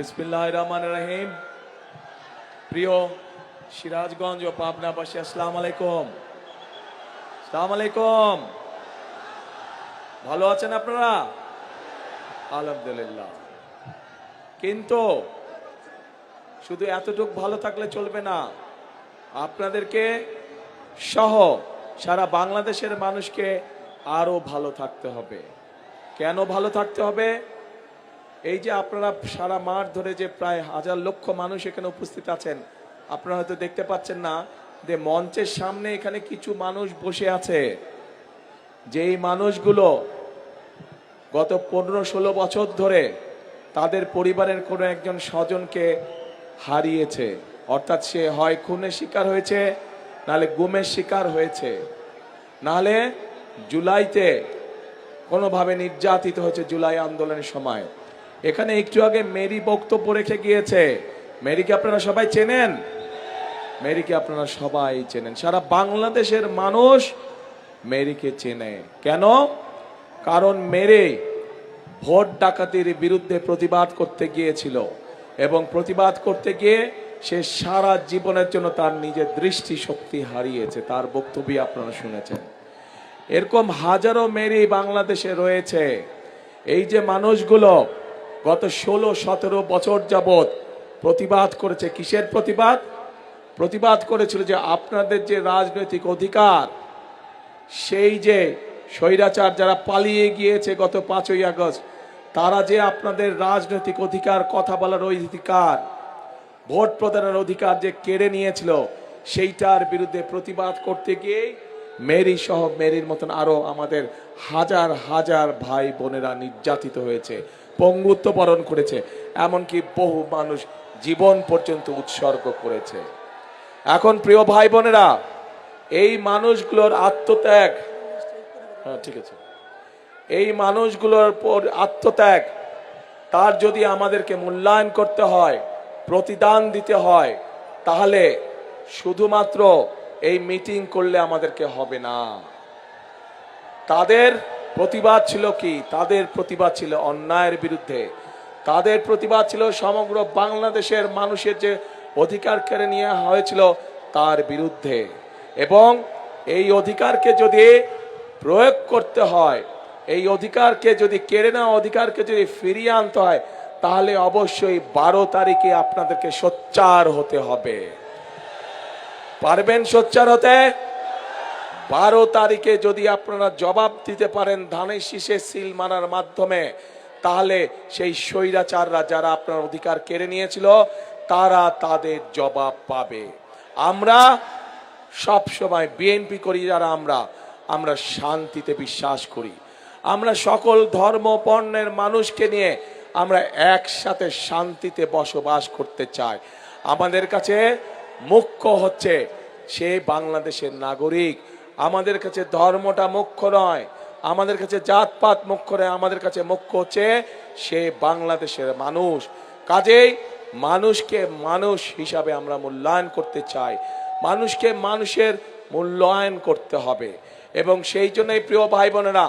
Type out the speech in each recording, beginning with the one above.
বিসমিল্লাহির রহমানির রহিম। প্রিয় সিরাজগঞ্জ ও পাবনাবাসী, আসসালামু আলাইকুম। আসসালামু আলাইকুম। ভালো আছেন আপনারা? আলহামদুলিল্লাহ। কিন্তু শুধু এতটুকু ভালো থাকলে চলবে না, আপনাদেরকে সহ সারা বাংলাদেশের মানুষকে আরো ভালো থাকতে হবে। কেন ভালো থাকতে হবে? এই যে আপনারা সারা মাঠ ধরে যে প্রায় হাজার লক্ষ মানুষ এখানে উপস্থিত আছেন, আপনারা হয়তো দেখতে পাচ্ছেন না যে মঞ্চের সামনে এখানে কিছু মানুষ বসে আছে, যেই মানুষগুলো গত 15-16 বছর ধরে তাদের পরিবারের কোনো একজন স্বজনকে হারিয়েছে। অর্থাৎ সে হয় খুনের শিকার হয়েছে, নাহলে গুমের শিকার হয়েছে, নাহলে জুলাইতে কোনোভাবে নির্যাতিত হয়েছে জুলাই আন্দোলনের সময়। এখানে একটু আগে মেরি বক্তব্য রেখে গিয়েছে। মেরিকে আপনারা সবাই চেনেন? মেরিকে আপনারা সবাই চেনেন, সারা বাংলাদেশের মানুষ মেরিকে চেনে। কেন? কারণ মেরি ভোট ডাকাতির বিরুদ্ধে প্রতিবাদ করতে গিয়েছিল, এবং প্রতিবাদ করতে গিয়ে সে সারা জীবনের জন্য তার নিজের দৃষ্টি শক্তি হারিয়েছে। তার বক্তব্য আপনারা শুনেছেন। এরকম হাজারো মেরি বাংলাদেশে রয়েছে। এই যে মানুষগুলো গত 16-17 বছর যাবত প্রতিবাদ করেছে। কিসের প্রতিবাদ? প্রতিবাদ করেছিল যে আপনাদের যে রাজনৈতিক অধিকার, সেই যে স্বৈরাচার যারা পালিয়ে গিয়েছে গত 5ই আগস্ট, তারা যে আপনাদের রাজনৈতিক অধিকার, কথা বলার অধিকার, ভোট প্রদানের অধিকার যে কেড়ে নিয়েছিল, সেইটার বিরুদ্ধে প্রতিবাদ করতে গিয়ে মেরি সহ মেরির মতন আরো আমাদের হাজার হাজার ভাই বোনেরা নির্যাতিত হয়েছে, পঙ্গুত্ব বরণ করেছে, এমনকি বহু মানুষ জীবন পর্যন্ত উৎসর্গ করেছে। এখন প্রিয় ভাই বোনেরা, এই মানুষগুলোর আত্মত্যাগ, ঠিক আছে, এই মানুষগুলোর আত্মত্যাগ, তার যদি আমাদেরকে মূল্যায়ন করতে হয়, প্রতিদান দিতে হয়, তাহলে শুধুমাত্র এই মিটিং করলে আমাদেরকে হবে না। তাদের প্রতিবাদ ছিল কি? তাদের প্রতিবাদ ছিল অন্যায়ের বিরুদ্ধে। তাদের প্রতিবাদ ছিল সমগ্র বাংলাদেশের মানুষের যে অধিকার কেড়ে নেওয়া হয়েছিল তার বিরুদ্ধে। এবং এই অধিকারকে যদি প্রয়োগ করতে হয়, এই অধিকারকে যদি কেড়ে নেওয়া অধিকারকে যদি ফিরিয়ে আনতে হয়, তাহলে অবশ্যই 12 তারিখে আপনাদেরকে সোচ্চার হতে হবে। পারবেন সোচ্চার হতে? 12 তারিখে যদি আপনারা জবাব দিতে পারেন ধানের শীষে সিল মারার মাধ্যমে, তাহলে সেই স্বৈরাচাররা যারা আপনার অধিকার কেড়ে নিয়েছিল, তারা তাদের জবাব পাবে। আমরা সব সময় বিএনপি করি যারা, আমরা শান্তিতে বিশ্বাস করি। আমরা সকল ধর্ম বর্ণের মানুষকে নিয়ে আমরা একসাথে শান্তিতে বসবাস করতে চাই। আমাদের কাছে মুখ্য হচ্ছে সে বাংলাদেশের নাগরিক। আমাদের কাছে ধর্মটা মুখ্য নয়, আমাদের কাছে জাতপাত মুখ্য নয়, আমাদের কাছে মুখ্য হচ্ছে সে বাংলাদেশের মানুষ। কাজেই মানুষকে মানুষ হিসাবে আমরা মূল্যায়ন করতে চাই, মানুষকে মানুষের মূল্যায়ন করতে হবে। এবং সেই জন্যই প্রিয় ভাই বোনেরা,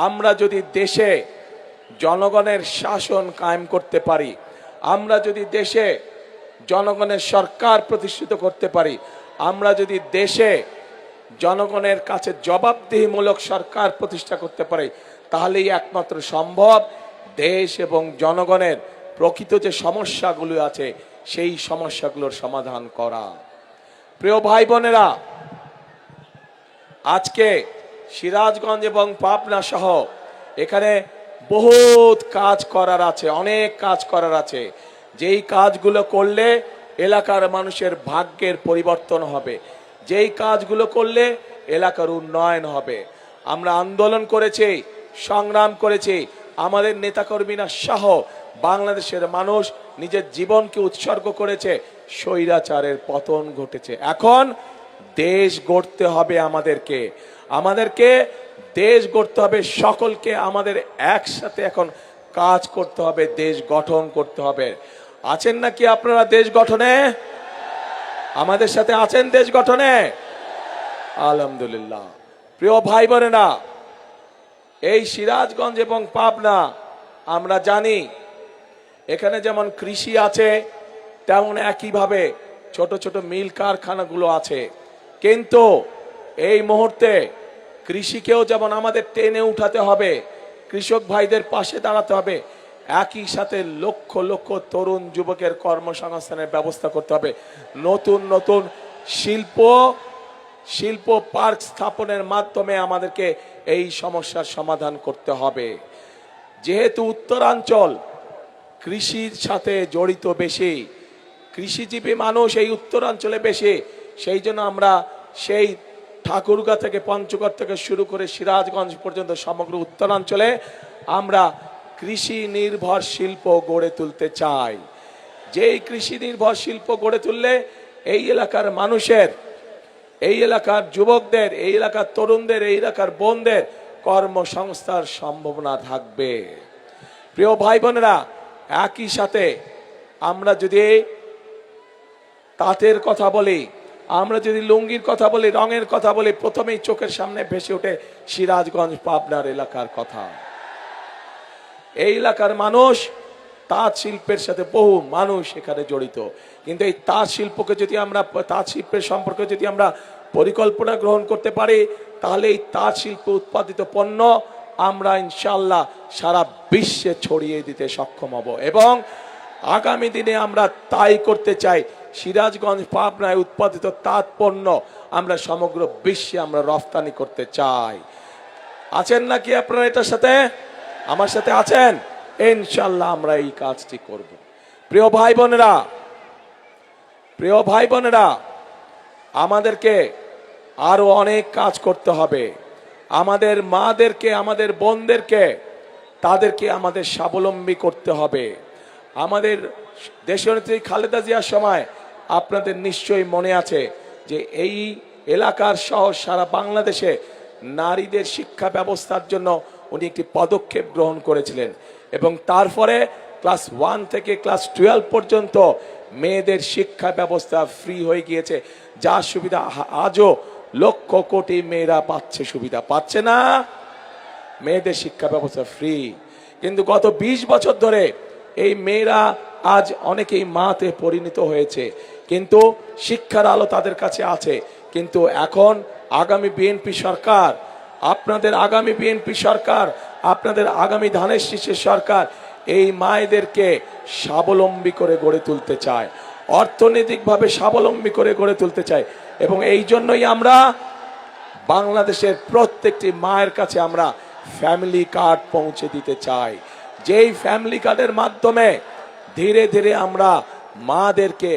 আমরা যদি দেশে জনগণের শাসন কায়েম করতে পারি, আমরা যদি দেশে জনগণের সরকার প্রতিষ্ঠিত করতে পারি, আমরা যদি দেশে জনগণের কাছে জবাবদিহিমূলক সরকার প্রতিষ্ঠা করতে পারি, তাহলেই একমাত্র সম্ভব দেশ এবং জনগণের প্রকৃত যে সমস্যাগুলো আছে সেই সমস্যাগুলোর সমাধান করা। প্রিয় ভাই বোনেরা, আজকে সিরাজগঞ্জ এবং পাবনা সহ এখানে বহুত কাজ করার আছে, অনেক কাজ করার আছে। যেই কাজগুলো করলে এলাকার মানুষের ভাগ্যের পরিবর্তন হবে, যেই কাজগুলো করলে এলাকার উন্নয়ন হবে। আমরা আন্দোলন করেছি, সংগ্রাম করেছি, আমাদের নেতাকর্মীরা সহ বাংলাদেশের মানুষ নিজের জীবনকে উৎসর্গ করেছে, স্বৈরাচারের পতন ঘটেছে। এখন দেশ গড়তে হবে আমাদেরকে দেশ গড়তে হবে। সকলকে আমাদের একসাথে এখন কাজ করতে হবে, দেশ গঠন করতে হবে। আছেন নাকি আপনারা দেশ গঠনে? আমাদের সাথে আছেন দেশ গঠনে? আলহামদুলিল্লাহ। প্রিয় ভাই বোনেরা, এই সিরাজগঞ্জ এবং পাবনা আমরা জানি এখানে যেমন কৃষি আছে, তেমন একইভাবে ছোট ছোট মিল কারখানাগুলো আছে। কিন্তু এই মুহূর্তে কৃষিকেও যেমন আমাদের টেনে উঠাতে হবে, কৃষক ভাইদের পাশে দাঁড়াতে হবে, একই সাথে লক্ষ লক্ষ তরুণ যুবকের কর্মসংস্থানের ব্যবস্থা করতে হবে। নতুন নতুন শিল্প পার্ক স্থাপনের মাধ্যমে আমাদেরকে এই সমস্যার সমাধান করতে হবে। যেহেতু উত্তরাঞ্চল কৃষির সাথে জড়িত বেশি, কৃষিজীবী মানুষ এই উত্তরাঞ্চলে বেশি, সেই জন্য আমরা সেই ঠাকুরগাঁ থেকে পঞ্চগড় থেকে শুরু করে সিরাজগঞ্জ পর্যন্ত সমগ্র উত্তরাঞ্চলে আমরা কৃষি নির্ভর শিল্প গড়ে তুলতে চাই। যেই কৃষি নির্ভর শিল্প গড়ে তুললে এই এলাকার মানুষের, এই এলাকার যুবকদের, এই এলাকার তরুণদের, এই এলাকার বোনদের কর্মসংস্থার সম্ভাবনা থাকবে। প্রিয় ভাই বোনেরা, একই সাথে আমরা যদি তাঁতের কথা বলি, আমরা যদি লুঙ্গির কথা বলি, রঙের কথা বলি, প্রথমেই চোখের সামনে ভেসে ওঠে সিরাজগঞ্জ পাবনার এলাকার কথা। এই এলাকার মানুষ তাঁত শিল্পের সাথে বহু মানুষ এখানে জড়িত। কিন্তু এই তাঁত শিল্পকে যদি আমরা, তাঁত শিল্পের সম্পর্কে যদি আমরা পরিকল্পনা গ্রহণ করতে পারি, তাহলে এই তাঁত শিল্প উৎপাদিত পণ্য আমরা ইনশাআল্লাহ সারা বিশ্বে ছড়িয়ে দিতে সক্ষম হব। এবং আগামী দিনে আমরা তাই করতে চাই। সিরাজগঞ্জ পাবনায় উৎপাদিত তাঁত পণ্য আমরা সমগ্র বিশ্বে আমরা রফতানি করতে চাই। আছেন নাকি আপনারা এটার সাথে? আমার সাথে আছেন? ইনশাআল্লাহ আমরা এই কাজটি করব। প্রিয় ভাই বোনেরা, প্রিয় ভাই বোনেরা, আমাদেরকে আরো অনেক কাজ করতে হবে। আমাদের মাদেরকে, আমাদের বোনদেরকে, তাদেরকে আমাদের স্বাবলম্বী করতে হবে। আমাদের দেশনেত্রী খালেদা জিয়ার সময় আপনাদের নিশ্চয়ই মনে আছে যে এই এলাকার সহ সারা বাংলাদেশে নারীদের শিক্ষা ব্যবস্থার জন্য উনি একটি পদক্ষেপ গ্রহণ করেছিলেন। এবং তারপরে ক্লাস 1 থেকে ক্লাস 12 পর্যন্ত মেয়েদের শিক্ষা ব্যবস্থা ফ্রি হয়ে গিয়েছে, যার সুবিধা আজও লক্ষ কোটি মেয়েরা পাচ্ছে। সুবিধা পাচ্ছে না? মেয়েদের শিক্ষা ব্যবস্থা ফ্রি। কিন্তু গত 20 বছর ধরে এই মেয়েরা আজ অনেকেই মাতে পরিণত হয়েছে, কিন্তু শিক্ষার আলো তাদের কাছে আছে। কিন্তু এখন আগামী বিএনপি সরকার, আপনাদের আগামী বিএনপি সরকার, আপনাদের আগামী ধানের শীষের সরকার এই মায়েদেরকে স্বাবলম্বী করে গড়ে তুলতে চায়, অর্থনৈতিকভাবে স্বাবলম্বী করে গড়ে তুলতে চায়। এবং এই জন্যই আমরা বাংলাদেশের প্রত্যেকটি মায়ের কাছে আমরা ফ্যামিলি কার্ড পৌঁছে দিতে চাই, যেই ফ্যামিলি কার্ডের মাধ্যমে ধীরে ধীরে আমরা মাদেরকে,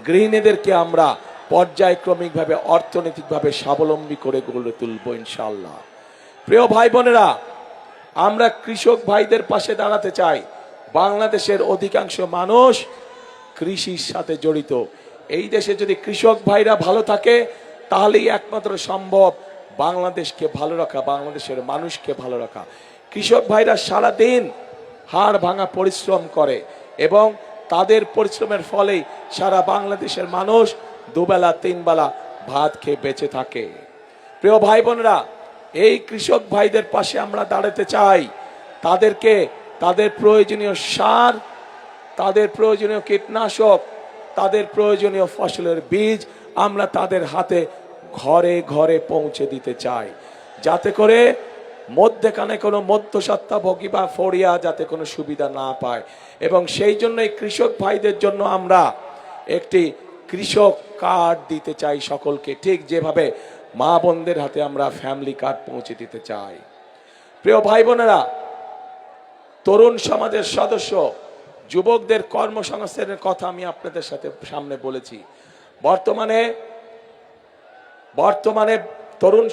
গৃহিণীদেরকে আমরা পর্যায়ক্রমিকভাবে অর্থনৈতিকভাবে স্বাবলম্বী করে গড়ে তুলব ইনশাআল্লাহ। প্রিয় ভাই বোনেরা, আমরা কৃষক ভাইদের পাশে দাঁড়াতে চাই। বাংলাদেশের অধিকাংশ মানুষ কৃষির সাথে জড়িত। এই দেশে যদি কৃষক ভাইরা ভালো থাকে, তাহলেই একমাত্র সম্ভব বাংলাদেশকে ভালো রাখা, বাংলাদেশের মানুষকে ভালো রাখা। কৃষক ভাইরা সারাদিন হাড় ভাঙা পরিশ্রম করে এবং তাদের পরিশ্রমের ফলেই সারা বাংলাদেশের মানুষ দুবেলা তিনবেলা ভাত খেয়ে বেঁচে থাকে। প্রিয় ভাই বোনেরা, এই কৃষক ভাইদের পাশে আমরা দাঁড়াতে চাই। তাদেরকে তাদের প্রয়োজনীয় সার, তাদের প্রয়োজনীয় কীটনাশক, তাদের প্রয়োজনীয় ফসলের বীজ আমরা তাদের হাতে ঘরে ঘরে পৌঁছে দিতে চাই, যাতে করে মধ্যেখানে কোনো মধ্যস্বত্বভোগী বা ফড়িয়া যাতে কোনো সুবিধা না পায়। এবং সেই জন্যই কৃষক ভাইদের জন্য আমরা একটি কৃষক কার্ড দিতে চাই সকলকে, ঠিক যেভাবে মা বোনদের হাতে আমরা ফ্যামিলি কার্ড পৌঁছে দিতে চাই। প্রিয় ভাই বোনেরা, তরুণ সমাজের সদস্য, যুবকদের কর্মসংস্থানের কথা আমি আপনাদের সাথে সামনে বলেছি। বর্তমানে তরুণ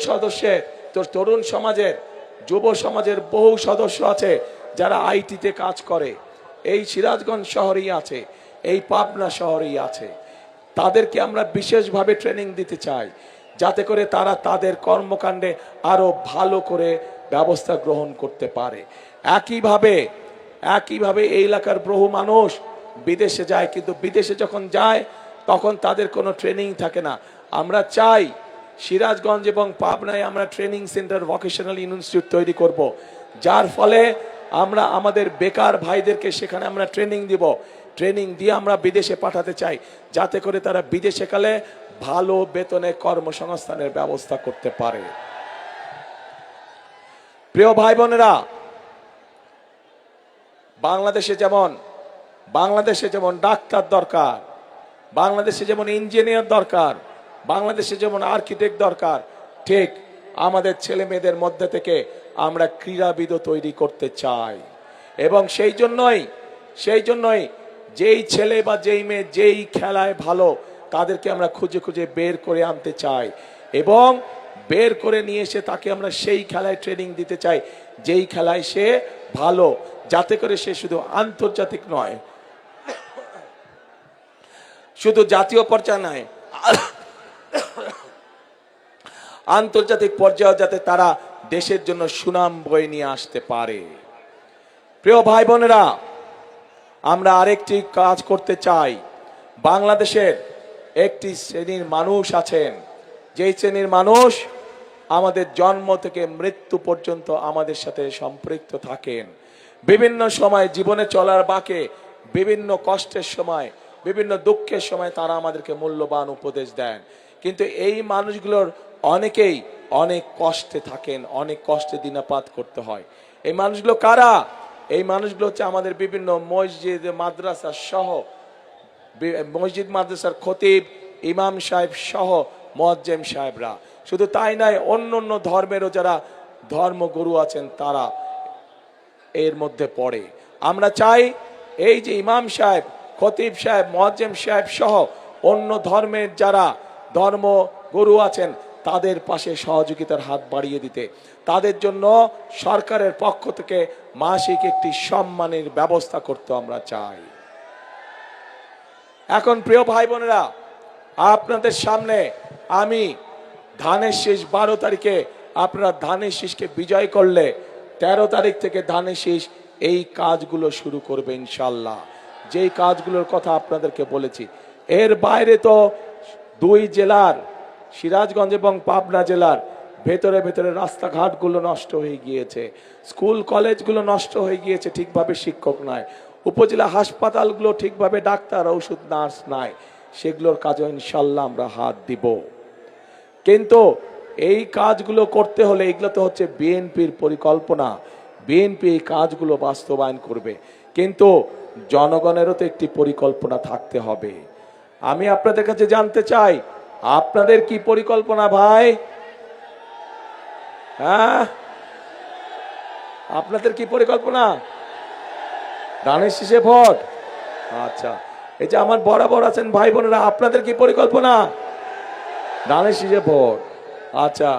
সমাজের, যুব সমাজের বহু সদস্য আছে যারা আইটিতে কাজ করে। এই সিরাজগঞ্জ শহরেই আছে, এই পাবনা শহরেই আছে। তাদেরকে আমরা বিশেষভাবে ট্রেনিং দিতে চাই, যাতে করে তারা তাদের কর্মকাণ্ডে আরো ভালো করে ব্যবস্থা গ্রহণ করতে পারে। একইভাবে এই এলাকার বহু মানুষ বিদেশে যায়, কিন্তু বিদেশে যখন যায় তখন তাদের কোনো ট্রেনিং থাকে না। আমরা চাই সিরাজগঞ্জ এবং পাবনায় আমরা ট্রেনিং সেন্টার, ভোকেশনাল ইনস্টিটিউট তৈরি করব, যার ফলে আমরা আমাদের বেকার ভাইদেরকে সেখানে আমরা ট্রেনিং দিব, ট্রেনিং দিয়ে আমরা বিদেশে পাঠাতে চাই, যাতে করে তারা বিদেশে কালে ভালো বেতনে কর্মসংস্থানের ব্যবস্থা করতে পারে। প্রিয় ভাই বোনেরা, বাংলাদেশে যেমন ডাক্তার দরকার, বাংলাদেশে যেমন ইঞ্জিনিয়ার দরকার, বাংলাদেশে যেমন আর্কিটেক্ট দরকার, ঠিক আমাদের ছেলে মেয়েদের মধ্যে থেকে আমরা ক্রীড়াবিদও তৈরি করতে চাই। এবং সেই জন্যই যেই ছেলে বা যেই মেয়ে যেই খেলায় ভালো, তাদেরকে আমরা খুঁজে খুঁজে বের করে আনতে চাই এবং বের করে নিয়ে এসে তাকে আমরা সেই খেলায় ট্রেনিং দিতে চাই যেই খেলায় সে ভালো, যাতে করে সে শুধু আন্তর্জাতিক নয়, শুধু জাতীয় পর্যায়ে নয়, আন্তর্জাতিক পর্যায়ে যাতে তারা দেশের জন্য সুনাম বয়ে নিয়ে আসতে পারে। প্রিয় ভাই বোনেরা, আমরা আরেকটি কাজ করতে চাই। বাংলাদেশের একটি শ্রেণীর মানুষ আছেন, যেই শ্রেণীর মানুষ আমাদের জন্ম থেকে মৃত্যু পর্যন্ত আমাদের সাথে সম্পৃক্ত থাকেন। বিভিন্ন সময় জীবনে চলার বাঁকে, বিভিন্ন কষ্টের সময়, বিভিন্ন দুঃখের সময় তারা আমাদেরকে মূল্যবান উপদেশ দেন। কিন্তু এই মানুষগুলোর অনেকেই অনেক কষ্টে থাকেন, অনেক কষ্টে দিনাপাত করতে হয়। এই মানুষগুলো কারা? এই মানুষগুলো হচ্ছে আমাদের বিভিন্ন মসজিদ মাদ্রাসা সহ, মসজিদ মাদ্রাসার খতিব, ইমাম সাহেব সহ মুয়াজ্জিম সাহেবরা। শুধু তাই নয়, অন্য অন্য ধর্মেরও যারা ধর্মগুরু আছেন তারা এর মধ্যে পড়ে। আমরা চাই এই যে ইমাম সাহেব, খতিব সাহেব, মুয়াজ্জিম সাহেব সহ অন্য ধর্মের যারা ধর্মগুরু আছেন তাদের পাশে সহযোগিতার হাত বাড়িয়ে দিতে, তাদের জন্য সরকারের পক্ষ থেকে মাসিক একটি সম্মানের ব্যবস্থা করতে আমরা চাই। এখন প্রিয় ভাই বোনেরা, আপনাদের সামনে আমি ধানের শীষ 12 তারিখে আপনারা ধানের শীষকে বিজয় করলে 13 তারিখ থেকে ধানের শীষ এই কাজগুলো শুরু করবে ইনশাল্লাহ। যেই কাজগুলোর কথা আপনাদেরকে বলেছি, এর বাইরে তো 2 জেলার সিরাজগঞ্জ এবং পাবনা জেলার ভেতরে ভেতরে রাস্তাঘাটগুলো নষ্ট হয়ে গিয়েছে, স্কুল কলেজগুলো নষ্ট হয়ে গিয়েছে, ঠিকভাবে শিক্ষক নাই, উপজেলা হাসপাতালগুলো ঠিকভাবে ডাক্তার ওষুধ নার্স নাই, সেগুলোর কাজও ইনশাল্লাহ আমরা হাত দিব। কিন্তু এই কাজগুলো করতে হলে এগুলো তো হচ্ছে বিএনপির পরিকল্পনা, বিএনপি এই কাজগুলো বাস্তবায়ন করবে, কিন্তু জনগণেরও তো একটি পরিকল্পনা থাকতে হবে। আমি আপনাদের কাছে জানতে চাই, আপনাদের কি পরিকল্পনা ভাই? হ্যাঁ, আপনাদের কি পরিকল্পনা? ধানের শীষে ভোট। আচ্ছা, এই যে আমার বরাবর আছেন ভাই বোনেরা, আপনাদের কি পরিকল্পনা? ধানের শীষে ভোট। আচ্ছা,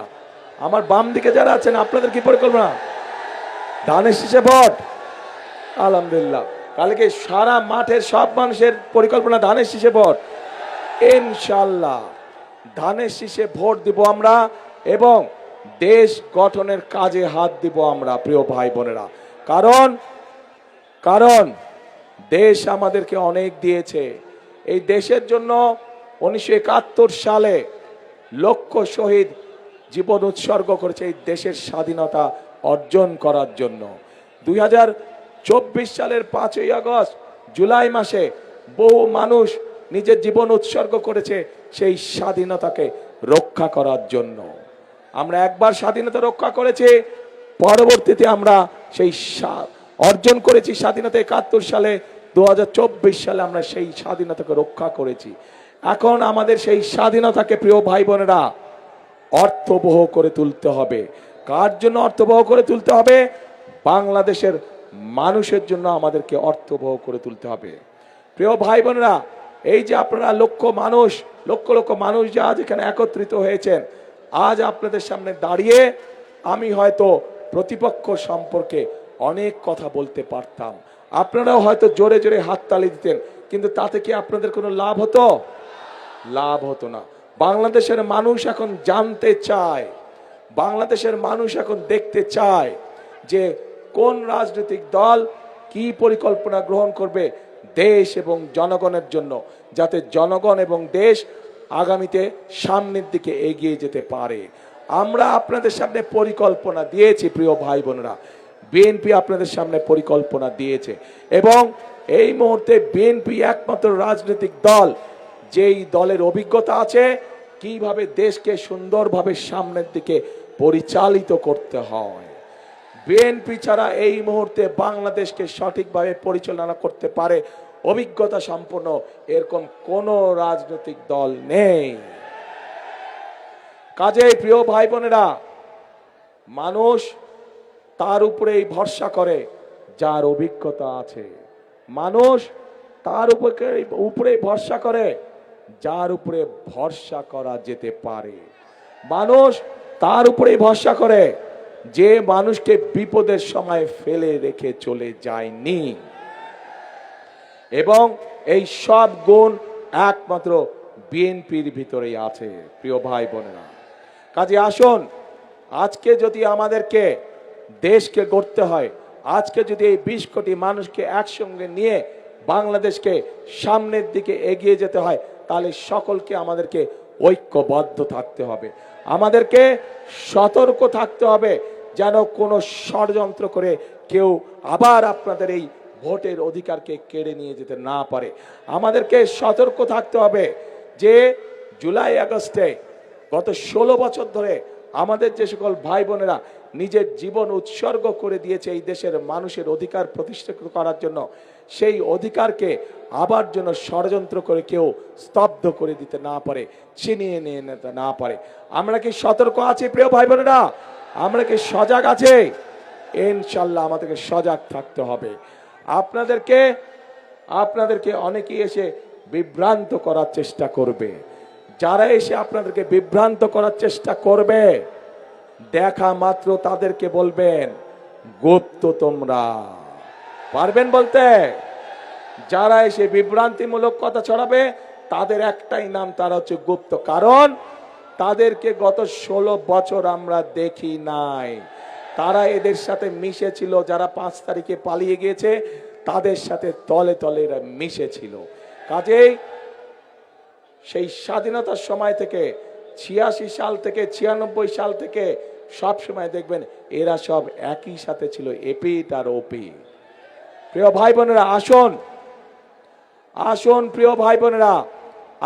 আমার বাম দিকে যারা আছেন আপনাদের কি পরিকল্পনা? ধানের শীষে ভোট। আলহামদুলিল্লাহ, কালকে সারা মাঠের সব মানুষের পরিকল্পনা ধানের শীষে ভোট। ইনশাল্লাহ ধানের শীষে ভোট দিব আমরা এবং দেশ গঠনের কাজে হাত দিব আমরা প্রিয় ভাই বোনেরা। কারণ দেশ আমাদেরকে অনেক দিয়েছে। এই দেশের জন্য 1971 সালে লক্ষ শহীদ জীবন উৎসর্গ করেছে এই দেশের স্বাধীনতা অর্জন করার জন্য। 2024 সালের 5ই আগস্ট, জুলাই মাসে বহু মানুষ নিজের জীবন উৎসর্গ করেছে সেই স্বাধীনতাকে রক্ষা করার জন্য। আমরা একবার স্বাধীনতা রক্ষা করেছি, পরবর্তীতে আমরা সেই অর্জন করেছি স্বাধীনতা 71 সালে, 2024 সালে আমরা সেই স্বাধীনতাকে রক্ষা করেছি। এখন আমাদের সেই স্বাধীনতাকে প্রিয় ভাই বোনেরা অর্থবহ করে তুলতে হবে। কার জন্য অর্থবহ করে তুলতে হবে? বাংলাদেশের মানুষের জন্য আমাদেরকে অর্থবহ করে তুলতে হবে। প্রিয় ভাই বোনেরা, এই যে আপনারা লক্ষ লক্ষ মানুষ যে আজ এখানে একত্রিত হয়েছেন, আজ আপনাদের সামনে দাঁড়িয়ে আমি হয়তো প্রতিপক্ষ সম্পর্কে অনেক কথা বলতে পারতাম, আপনারাও হয়তো জোরে জোরে হাততালি দিতেন, কিন্তু তাতে কি আপনাদের কোনো লাভ হতো? লাভ হতো না। বাংলাদেশের মানুষ এখন জানতে চায়, বাংলাদেশের মানুষ এখন দেখতে চায় যে কোন রাজনৈতিক দল কি পরিকল্পনা গ্রহণ করবে দেশ এবং জনগণের জন্য, যাতে জনগণ এবং দেশ আগামীতে সামনের দিকে এগিয়ে যেতে পারে। আমরা আপনাদের সামনে পরিকল্পনা দিয়েছি প্রিয় ভাই বোনেরা। বিএনপি আপনাদের সামনে পরিকল্পনা দিয়েছে এবং এই মুহূর্তে বিএনপি একমাত্র রাজনৈতিক দল যেই দলের অভিজ্ঞতা আছে কিভাবে দেশকে সুন্দরভাবে সামনের দিকে পরিচালিত করতে হয়। বিএনপি ছাড়া এই মুহূর্তে বাংলাদেশকে সঠিকভাবে পরিচালনা করতে পারে অভিজ্ঞতা সম্পন্ন এরকম কোন রাজনৈতিক দল নেই। কাজেই প্রিয় ভাই বোনেরা, মানুষ তার উপরেই ভরসা করে যার অভিজ্ঞতা আছে। মানুষ তার উপরে ভরসা করে যার উপরে ভরসা করা যেতে পারে। মানুষ তার উপরেই ভরসা করে যে মানুষকে বিপদের সময় ফেলে রেখে চলে যায়নি। এবং এই সব গুণ একমাত্র বিএনপির ভিতরেই আছে প্রিয় ভাই বোনেরা। কাজে আসুন, আজকে যদি আমাদেরকে দেশকে গড়তে হয়, আজকে যদি এই 20 কোটি মানুষকে একসঙ্গে নিয়ে বাংলাদেশকে সামনের দিকে এগিয়ে যেতে হয়, তাহলে সকলকে আমাদেরকে ঐক্যবদ্ধ থাকতে হবে। আমাদেরকে সতর্ক থাকতে হবে যেন কোনো ষড়যন্ত্র করে কেউ আবার আপনাদের এই ভোটের অধিকারকে কেড়ে নিয়ে যেতে না পারে। আমাদেরকে সতর্ক থাকতে হবে যে জুলাই আগস্টে গত 16 বছর ধরে আমাদের যে সকল ভাই বোনেরা নিজের জীবন উৎসর্গ করে দিয়েছে এই দেশের মানুষের অধিকার প্রতিষ্ঠিত করার জন্য, সেই অধিকারকে আবার যেন ষড়যন্ত্র করে কেউ স্তব্ধ করে দিতে না পারে, ছিনিয়ে নিয়ে নিতে না পারে। আমরা কি সতর্ক আছি প্রিয় ভাই বোনেরা? আমরা কি সজাগ আছে? ইনশাল্লাহ আমাদেরকে সজাগ থাকতে হবে। আপনাদেরকে অনেকেই এসে বিভ্রান্ত করার চেষ্টা করবে। যারা এসে আপনাদেরকে বিভ্রান্ত করার চেষ্টা করবে, দেখা মাত্র তাদেরকে বলবেন গুপ্ত তোমরা। পারবেন বলতে? যারা এসে বিভ্রান্তিমূলক কথা ছড়াবে তাদের একটাই নাম, তারা হচ্ছে গুপ্ত। কারণ তাদেরকে গত 16 বছর আমরা দেখি নাই। তারা এদের সাথে মিশেছিল, যারা 5 তারিখে পালিয়ে গিয়েছে তাদের সাথে তলে তলে এরা মিশেছিল। কাজেই সেই স্বাধীনতার সময় থেকে 86 সাল থেকে 96 সাল থেকে সব সময় দেখবেন এরা সব একই সাথে ছিল, এপিট আর ওপি। প্রিয় ভাই বোনেরা, আসুন প্রিয় ভাই বোনেরা,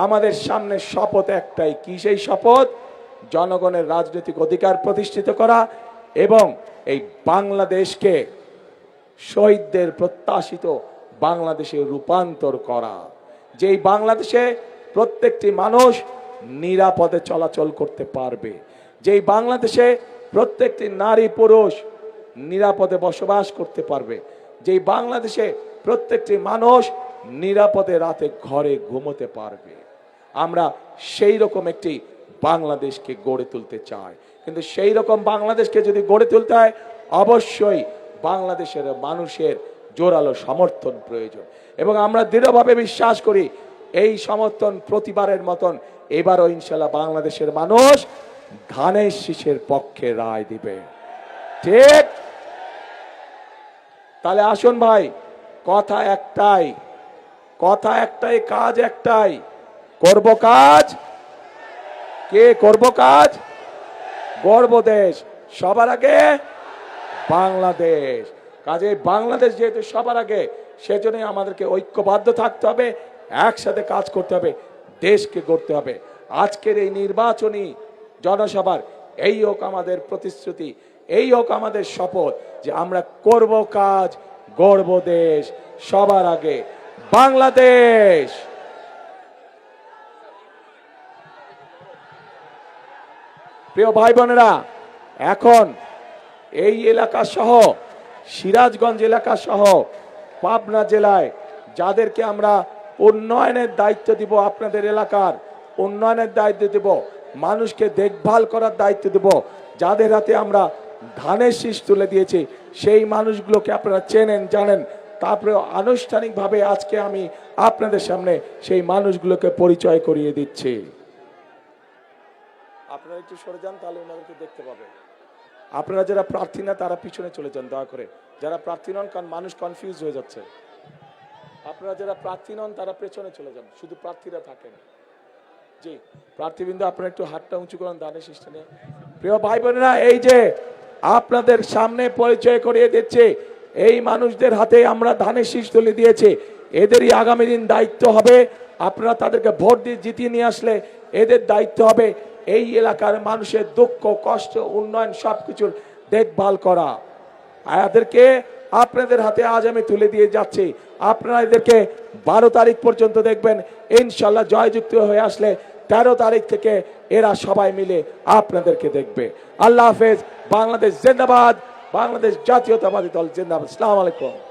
আমাদের সামনে শপথ একটাই। কি সেই শপথ? জনগণের রাজনৈতিক অধিকার প্রতিষ্ঠিত করা এবং এই বাংলাদেশকে শহীদদের প্রত্যাশিত বাংলাদেশে রূপান্তর করা। যেই বাংলাদেশে প্রত্যেকটি মানুষ নিরাপদে চলাচল করতে পারবে, যেই বাংলাদেশে প্রত্যেকটি নারী পুরুষ নিরাপদে বসবাস করতে পারবে, যেই বাংলাদেশে প্রত্যেকটি মানুষ নিরাপদে রাতে ঘরে ঘুমোতে পারবে। আমরা সেই রকম একটি বাংলাদেশকে গড়ে তুলতে চাই। কিন্তু সেই রকম বাংলাদেশকে যদি গড়ে তুলতে হয়, অবশ্যই বাংলাদেশের মানুষের জোরালো সমর্থন প্রয়োজন। এবং আমরা দৃঢ়ভাবে বিশ্বাস করি এই সমর্থন প্রতিবারের মতন এবারও ইনশাল্লাহ বাংলাদেশের মানুষ ধানের শীষের পক্ষে রায় দিবে। ঠিক? তাহলে আসুন ভাই, কথা একটাই, কাজ একটাই। করব কাজ, কে করব কাজ? গর্ব দেশ, সবার আগে বাংলাদেশ। কাজে বাংলাদেশ যেহেতু সবার আগে, সেজন্যই আমাদেরকে ঐক্যবদ্ধ থাকতে হবে, একসাথে কাজ করতে হবে, দেশকে গড়তে হবে। আজকের এই নির্বাচনী জনসভার এই হোক আমাদের প্রতিশ্রুতি, এই হোক আমাদের শপথ যে আমরা করব কাজ, গর্ব দেশ, সবার আগে বাংলাদেশ। প্রিয় ভাই বোনেরা, এখন এই এলাকা সহ সিরাজগঞ্জ এলাকা সহ পাবনা জেলায় যাদেরকে আমরা উন্নয়নের দায়িত্ব দিব, আপনাদের এলাকার উন্নয়নের দায়িত্ব দিব, মানুষকে দেখভাল করার দায়িত্ব দেব, যাদের হাতে আমরা ধানের শীষ তুলে দিয়েছি, সেই মানুষগুলোকে আপনারা চেনেন, জানেন। তারপরে আনুষ্ঠানিকভাবে আজকে আমি আপনাদের সামনে সেই মানুষগুলোকে পরিচয় করিয়ে দিচ্ছি। আপনারা একটু সরে যান, তাহলে ওনাদেরকে দেখতে পাবেন। আপনারা যারা প্রার্থী না তারা পিছনে চলে যান দয়া করে, যারা প্রার্থী নন, কারণ মানুষ কনফিউজ হয়ে যাচ্ছে। আপনারা যারা প্রার্থী নন তারা পেছনে চলে যান, শুধু প্রার্থীরা থাকেন। জি প্রার্থীবৃন্দ, আপনারা একটু হাতটা উঁচু করেন ধানের শীষটা নিয়ে। প্রিয় ভাই বোনেরা, এই যে আপনাদের সামনে পরিচয় করিয়ে দিচ্ছে, এই মানুষদের হাতে আমরা ধানের শীষ তুলে দিয়েছে, এদেরই আগামী দিন দায়িত্ব হবে। আপনারা তাদেরকে ভোট দিয়ে জিতিয়ে নিয়ে আসলে এদের দায়িত্ব হবে এই এলাকার মানুষের দুঃখ কষ্ট উন্নয়ন সবকিছুর দেখভাল করা। এদেরকে আপনাদের হাতে আজ আমি তুলে দিয়ে যাচ্ছি। আপনারা এদেরকে 12 তারিখ পর্যন্ত দেখবেন, ইনশাল্লাহ জয়যুক্ত হয়ে আসলে 13 তারিখ থেকে এরা সবাই মিলে আপনাদেরকে দেখবে। আল্লাহ হাফেজ। বাংলাদেশ জিন্দাবাদ, বাংলাদেশ জাতীয়তাবাদী দল জিন্দাবাদ। আসসালামু আলাইকুম।